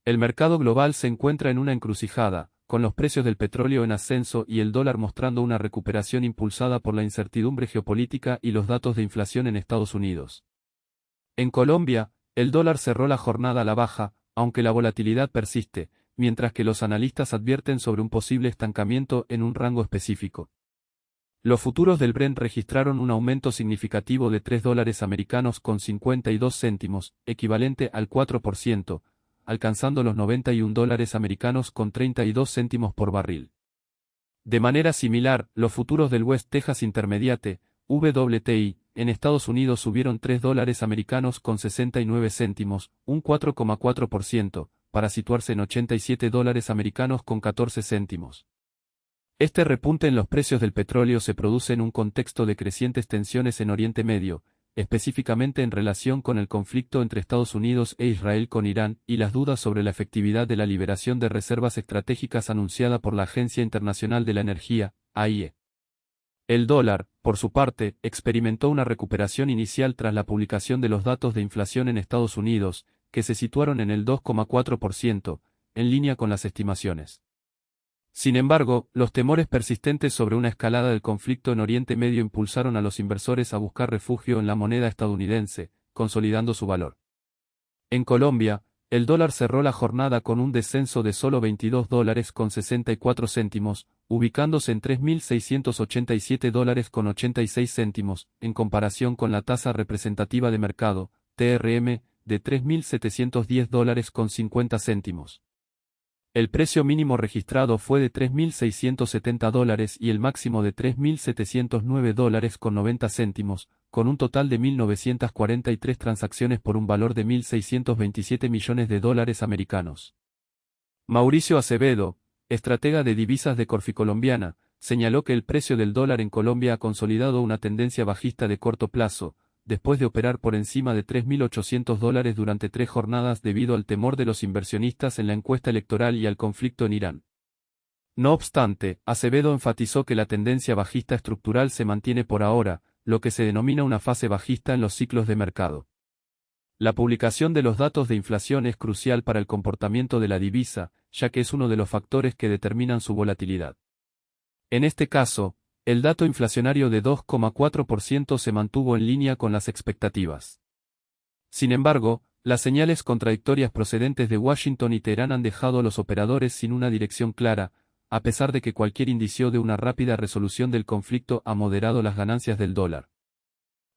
El mercado global se encuentra en una encrucijada, con los precios del petróleo en ascenso y el dólar mostrando una recuperación impulsada por la incertidumbre geopolítica y los datos de inflación en Estados Unidos. En Colombia, el dólar cerró la jornada a la baja, aunque la volatilidad persiste, mientras que los analistas advierten sobre un posible estancamiento en un rango específico. Los futuros del Brent registraron un aumento significativo de $3 con 52 céntimos, equivalente al 4%, alcanzando los $91 con 32 céntimos por barril. De manera similar, los futuros del West Texas Intermediate, WTI, en Estados Unidos subieron $3 con 69 céntimos, un 4,4%, para situarse en $87 con 14 céntimos. Este repunte en los precios del petróleo se produce en un contexto de crecientes tensiones en Oriente Medio, específicamente en relación con el conflicto entre Estados Unidos e Israel con Irán y las dudas sobre la efectividad de la liberación de reservas estratégicas anunciada por la Agencia Internacional de la Energía, AIE. El dólar, por su parte, experimentó una recuperación inicial tras la publicación de los datos de inflación en Estados Unidos, que se situaron en el 2,4%, en línea con las estimaciones. Sin embargo, los temores persistentes sobre una escalada del conflicto en Oriente Medio impulsaron a los inversores a buscar refugio en la moneda estadounidense, consolidando su valor. En Colombia, el dólar cerró la jornada con un descenso de solo $22 con 64 céntimos, ubicándose en $3.687 con 86 céntimos, en comparación con la tasa representativa de mercado, TRM, de $3.710 con 50 céntimos. El precio mínimo registrado fue de $3.670 y el máximo de $3.709 con 90 céntimos, con un total de 1.943 transacciones por un valor de $1.627 millones americanos. Mauricio Acevedo, estratega de divisas de Corficolombiana, señaló que el precio del dólar en Colombia ha consolidado una tendencia bajista de corto plazo, después de operar por encima de $3.800 durante 3 jornadas debido al temor de los inversionistas en la encuesta electoral y al conflicto en Irán. No obstante, Acevedo enfatizó que la tendencia bajista estructural se mantiene por ahora, lo que se denomina una fase bajista en los ciclos de mercado. La publicación de los datos de inflación es crucial para el comportamiento de la divisa, ya que es uno de los factores que determinan su volatilidad. En este caso, el dato inflacionario de 2,4% se mantuvo en línea con las expectativas. Sin embargo, las señales contradictorias procedentes de Washington y Teherán han dejado a los operadores sin una dirección clara, a pesar de que cualquier indicio de una rápida resolución del conflicto ha moderado las ganancias del dólar.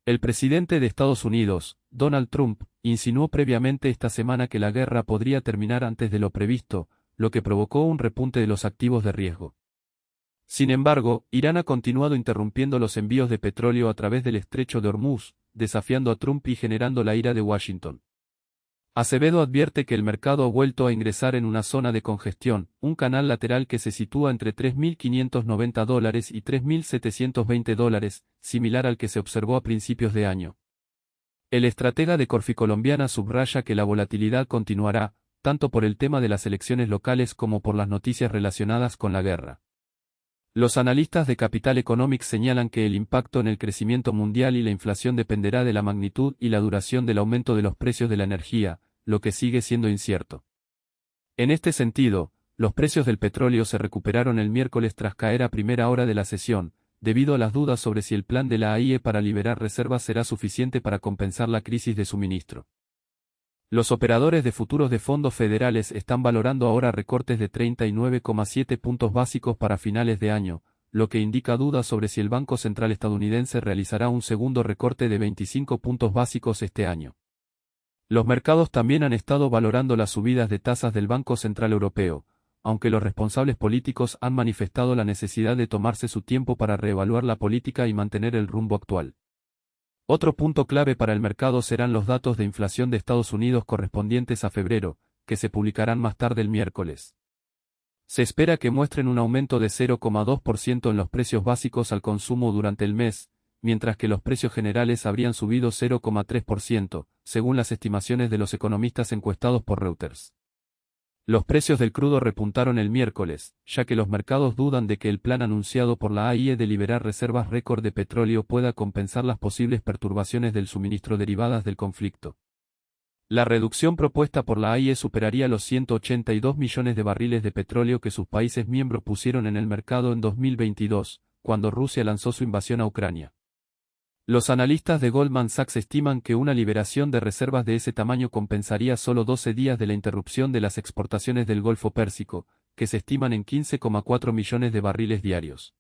El presidente de Estados Unidos, Donald Trump, insinuó previamente esta semana que la guerra podría terminar antes de lo previsto, lo que provocó un repunte de los activos de riesgo. Sin embargo, Irán ha continuado interrumpiendo los envíos de petróleo a través del estrecho de Hormuz, desafiando a Trump y generando la ira de Washington. Acevedo advierte que el mercado ha vuelto a ingresar en una zona de congestión, un canal lateral que se sitúa entre $3.590 y $3.720, similar al que se observó a principios de año. El estratega de Corficolombiana subraya que la volatilidad continuará, tanto por el tema de las elecciones locales como por las noticias relacionadas con la guerra. Los analistas de Capital Economics señalan que el impacto en el crecimiento mundial y la inflación dependerá de la magnitud y la duración del aumento de los precios de la energía, lo que sigue siendo incierto. En este sentido, los precios del petróleo se recuperaron el miércoles tras caer a primera hora de la sesión, debido a las dudas sobre si el plan de la AIE para liberar reservas será suficiente para compensar la crisis de suministro. Los operadores de futuros de fondos federales están valorando ahora recortes de 39,7 puntos básicos para finales de año, lo que indica dudas sobre si el Banco Central estadounidense realizará un segundo recorte de 25 puntos básicos este año. Los mercados también han estado valorando las subidas de tasas del Banco Central Europeo, aunque los responsables políticos han manifestado la necesidad de tomarse su tiempo para reevaluar la política y mantener el rumbo actual. Otro punto clave para el mercado serán los datos de inflación de Estados Unidos correspondientes a febrero, que se publicarán más tarde el miércoles. Se espera que muestren un aumento de 0,2% en los precios básicos al consumo durante el mes, mientras que los precios generales habrían subido 0,3%, según las estimaciones de los economistas encuestados por Reuters. Los precios del crudo repuntaron el miércoles, ya que los mercados dudan de que el plan anunciado por la AIE de liberar reservas récord de petróleo pueda compensar las posibles perturbaciones del suministro derivadas del conflicto. La reducción propuesta por la AIE superaría los 182 millones de barriles de petróleo que sus países miembros pusieron en el mercado en 2022, cuando Rusia lanzó su invasión a Ucrania. Los analistas de Goldman Sachs estiman que una liberación de reservas de ese tamaño compensaría solo 12 días de la interrupción de las exportaciones del Golfo Pérsico, que se estiman en 15,4 millones de barriles diarios.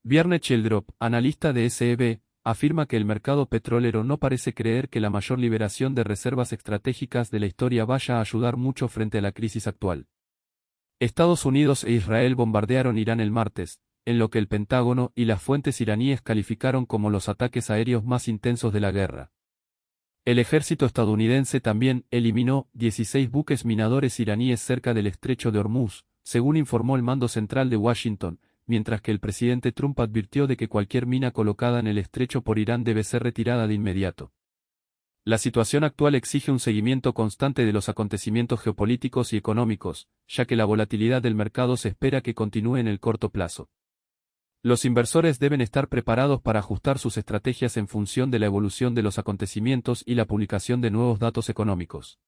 Bjarne Schieldrup, analista de SEB, afirma que el mercado petrolero no parece creer que la mayor liberación de reservas estratégicas de la historia vaya a ayudar mucho frente a la crisis actual. Estados Unidos e Israel bombardearon Irán el martes, en lo que el Pentágono y las fuentes iraníes calificaron como los ataques aéreos más intensos de la guerra. El ejército estadounidense también eliminó 16 buques minadores iraníes cerca del estrecho de Hormuz, según informó el Mando Central de Washington, mientras que el presidente Trump advirtió de que cualquier mina colocada en el estrecho por Irán debe ser retirada de inmediato. La situación actual exige un seguimiento constante de los acontecimientos geopolíticos y económicos, ya que la volatilidad del mercado se espera que continúe en el corto plazo. Los inversores deben estar preparados para ajustar sus estrategias en función de la evolución de los acontecimientos y la publicación de nuevos datos económicos.